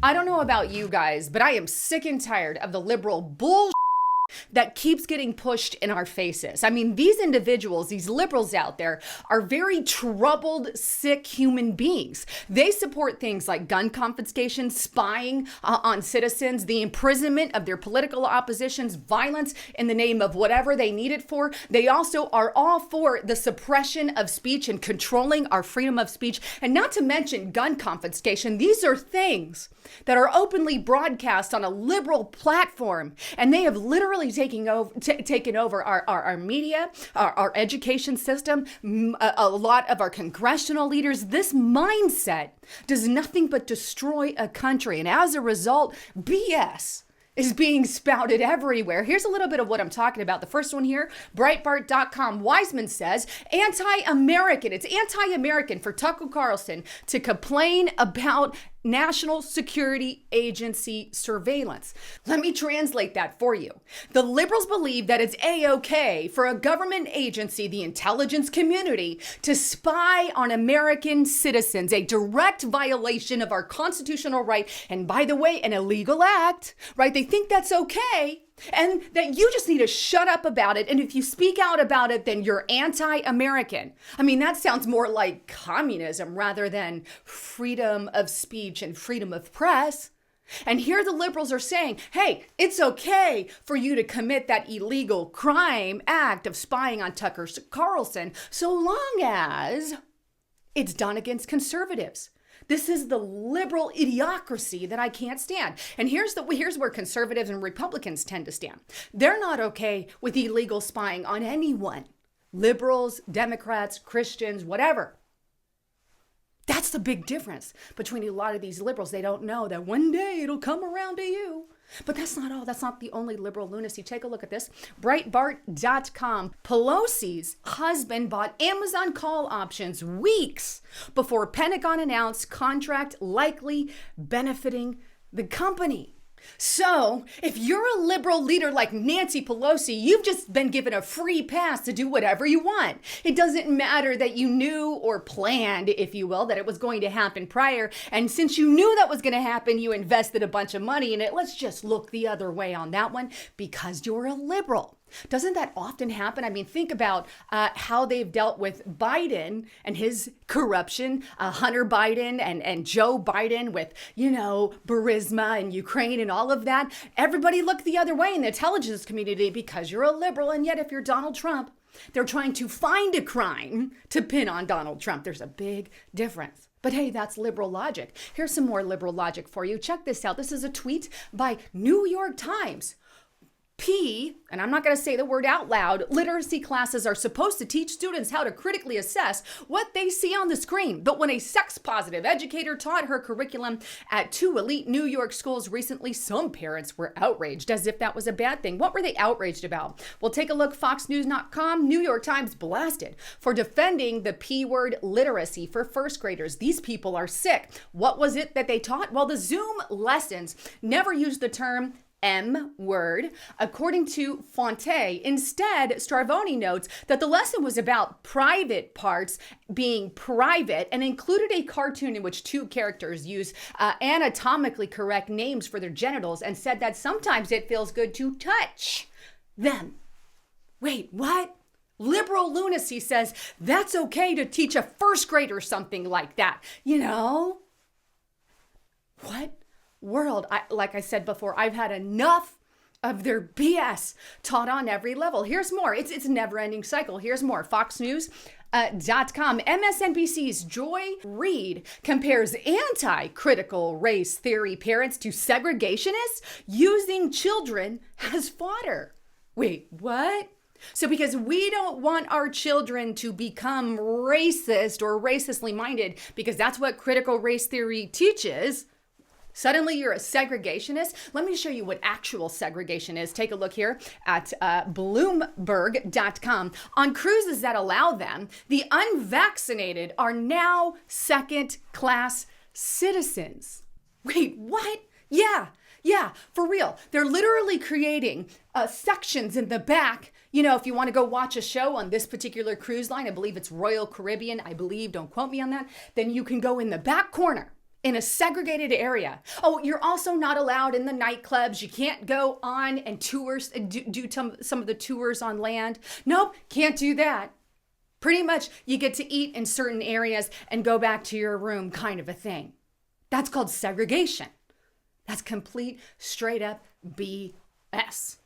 I don't know about you guys, but I am sick and tired of the liberal bull that keeps getting pushed in our faces. I mean, these individuals, these liberals out there, are very troubled, sick human beings. They support things like gun confiscation, spying on citizens, the imprisonment of their political oppositions, violence in the name of whatever they need it for. They also are all for the suppression of speech and controlling our freedom of speech. And not to mention gun confiscation. These are things that are openly broadcast on a liberal platform, and they have literally taken over our media, our education system, a lot of our congressional leaders. This mindset does nothing but destroy a country, and as a result, BS is being spouted everywhere. Here's a little bit of what I'm talking about. The first one here, Breitbart.com. Wiseman says, anti-American. It's anti-American for Tucker Carlson to complain about National Security Agency surveillance. Let me translate that for you. The liberals believe that it's A-OK for a government agency, the intelligence community, to spy on American citizens, a direct violation of our constitutional right, and by the way, an illegal act, right? They think that's okay, and that you just need to shut up about it. And if you speak out about it, then you're anti-American. I mean, that sounds more like communism rather than freedom of speech and freedom of press. And here the liberals are saying, hey, it's okay for you to commit that illegal crime act of spying on Tucker Carlson, so long as it's done against conservatives. This is the liberal idiocracy that I can't stand. And here's where conservatives and Republicans tend to stand. They're not okay with illegal spying on anyone. Liberals, Democrats, Christians, whatever. That's the big difference between a lot of these liberals. They don't know that one day it'll come around to you. But that's not all. That's not the only liberal lunacy. Take a look at this. Breitbart.com. Pelosi's husband bought Amazon call options weeks before Pentagon announced contract likely benefiting the company. So, if you're a liberal leader like Nancy Pelosi, you've just been given a free pass to do whatever you want. It doesn't matter that you knew or planned, if you will, that it was going to happen prior. And since you knew that was going to happen, you invested a bunch of money in it. Let's just look the other way on that one because you're a liberal. Doesn't that often happen? I mean, think about how they've dealt with Biden and his corruption, Hunter Biden and Joe Biden with, Burisma and Ukraine and all of that. Everybody looked the other way in the intelligence community because you're a liberal. And yet if you're Donald Trump, they're trying to find a crime to pin on Donald Trump. There's a big difference. But hey, that's liberal logic. Here's some more liberal logic for you. Check this out. This is a tweet by New York Times. And I'm not going to say the word out loud, literacy classes are supposed to teach students how to critically assess what they see on the screen. But when a sex-positive educator taught her curriculum at 2 elite New York schools recently, some parents were outraged as if that was a bad thing. What were they outraged about? Well, take a look. FoxNews.com, New York Times blasted for defending the P-word literacy for first graders. These people are sick. What was it that they taught? Well, the Zoom lessons never used the term M-word. According to Fonte, instead, Stravoni notes that the lesson was about private parts being private and included a cartoon in which 2 characters use anatomically correct names for their genitals and said that sometimes it feels good to touch them. Wait, what? Liberal lunacy says that's okay to teach a first grader something like that. What? World, like I said before, I've had enough of their BS taught on every level. Here's more. It's a never-ending cycle. Here's more. FoxNews.com. MSNBC's Joy Reid compares anti-critical race theory parents to segregationists using children as fodder. Wait, what? So because we don't want our children to become racist or racistly minded, because that's what critical race theory teaches, suddenly you're a segregationist? Let me show you what actual segregation is. Take a look here at Bloomberg.com. On cruises that allow them, the unvaccinated are now second-class citizens. Wait, what? Yeah, for real. They're literally creating sections in the back. If you want to go watch a show on this particular cruise line, I believe it's Royal Caribbean, don't quote me on that, then you can go in the back corner in a segregated area. Oh, you're also not allowed in the nightclubs. You can't go on and tours, do some of the tours on land. Nope, can't do that. Pretty much you get to eat in certain areas and go back to your room kind of a thing. That's called segregation. That's complete, straight up BS.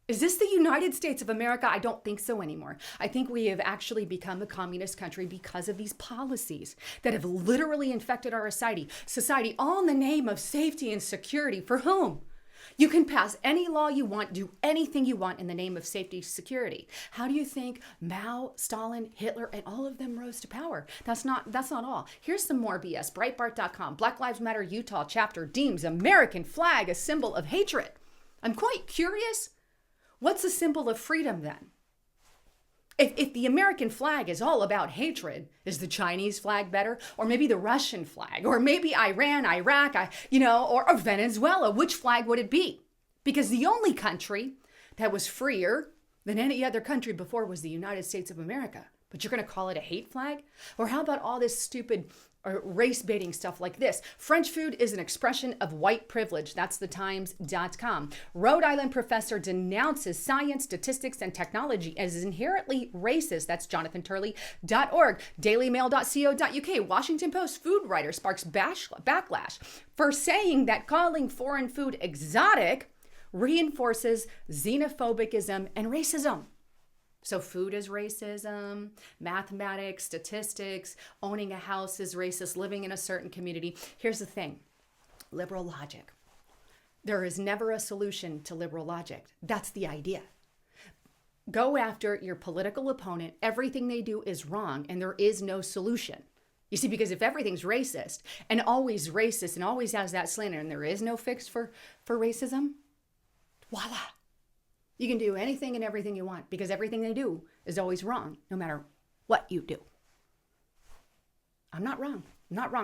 Is this the United States of America? I don't think so anymore. I think we have actually become a communist country because of these policies that have literally infected our society, all in the name of safety and security. For whom? You can pass any law you want, do anything you want in the name of safety, security. How do you think Mao, Stalin, Hitler, and all of them rose to power? That's not all. Here's some more BS. Breitbart.com. Black Lives Matter Utah chapter deems American flag a symbol of hatred. I'm quite curious. What's a symbol of freedom then? If the American flag is all about hatred, is the Chinese flag better? Or maybe the Russian flag? Or maybe Iran, Iraq, or Venezuela? Which flag would it be? Because the only country that was freer than any other country before was the United States of America. But you're going to call it a hate flag? Or how about all this stupid race baiting stuff like this? French food is an expression of white privilege. That's thetimes.com. Rhode Island professor denounces science, statistics, and technology as inherently racist. That's jonathanturley.org. dailymail.co.uk. Washington Post food writer sparks backlash for saying that calling foreign food exotic reinforces xenophobicism and racism. So food is racism, mathematics, statistics, owning a house is racist, living in a certain community. Here's the thing, liberal logic. There is never a solution to liberal logic. That's the idea. Go after your political opponent. Everything they do is wrong and there is no solution. You see, because if everything's racist and always has that slander and there is no fix for racism, voila. You can do anything and everything you want because everything they do is always wrong, no matter what you do. I'm not wrong.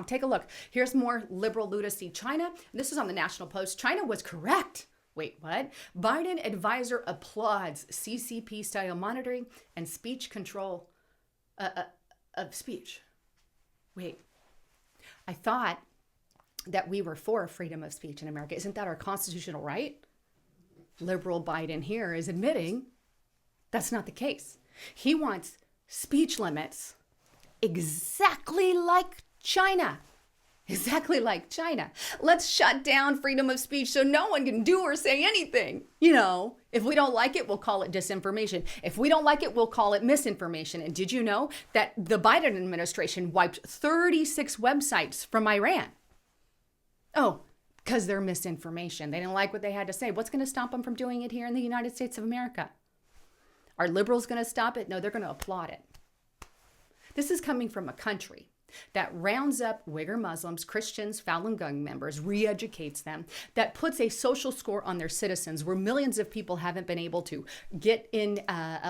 Take a look. Here's more liberal lunacy. China, this is on the National Post. China was correct. Wait, what? Biden advisor applauds CCP style monitoring and speech control of speech. Wait, I thought that we were for freedom of speech in America. Isn't that our constitutional right? Liberal Biden here is admitting that's not the case. He wants speech limits exactly like China. Exactly like China. Let's shut down freedom of speech so no one can do or say anything. If we don't like it, we'll call it disinformation. If we don't like it, we'll call it misinformation. And did you know that the Biden administration wiped 36 websites from Iran? Oh, because they're misinformation. They didn't like what they had to say. What's going to stop them from doing it here in the United States of America? Are liberals going to stop it? No, they're going to applaud it. This is coming from a country that rounds up Uyghur Muslims, Christians, Falun Gong members, re-educates them, that puts a social score on their citizens where millions of people haven't been able to get in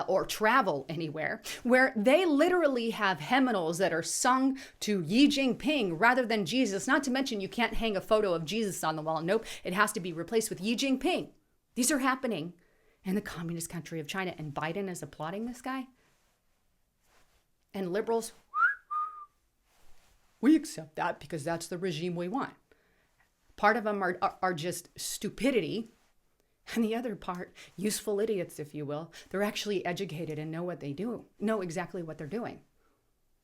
or travel anywhere, where they literally have hymnals that are sung to Xi Jinping rather than Jesus. Not to mention you can't hang a photo of Jesus on the wall. Nope, it has to be replaced with Xi Jinping. These are happening in the communist country of China, and Biden is applauding this guy. And liberals, we accept that because that's the regime we want. Part of them are just stupidity, and the other part, useful idiots, if you will. They're actually educated and know what they do, know exactly what they're doing.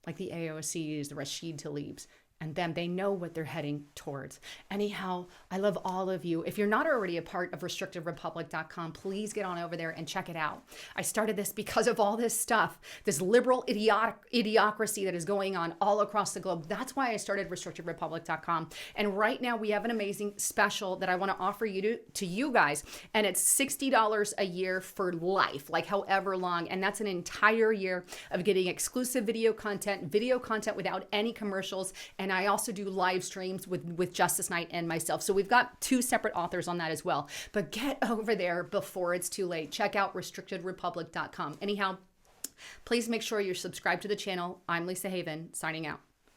Like the AOCs, the Rashid Tlaibs, and them, they know what they're heading towards. Anyhow, I love all of you. If you're not already a part of restrictedrepublic.com, please get on over there and check it out. I started this because of all this stuff, this liberal idiocracy that is going on all across the globe. That's why I started restrictedrepublic.com. And right now we have an amazing special that I want to offer to you guys. And it's $60 a year for life, like however long. And that's an entire year of getting exclusive video content without any commercials. And I also do live streams with Justice Knight and myself. So we've got 2 separate authors on that as well. But get over there before it's too late. Check out restrictedrepublic.com. Anyhow, please make sure you're subscribed to the channel. I'm Lisa Haven, signing out.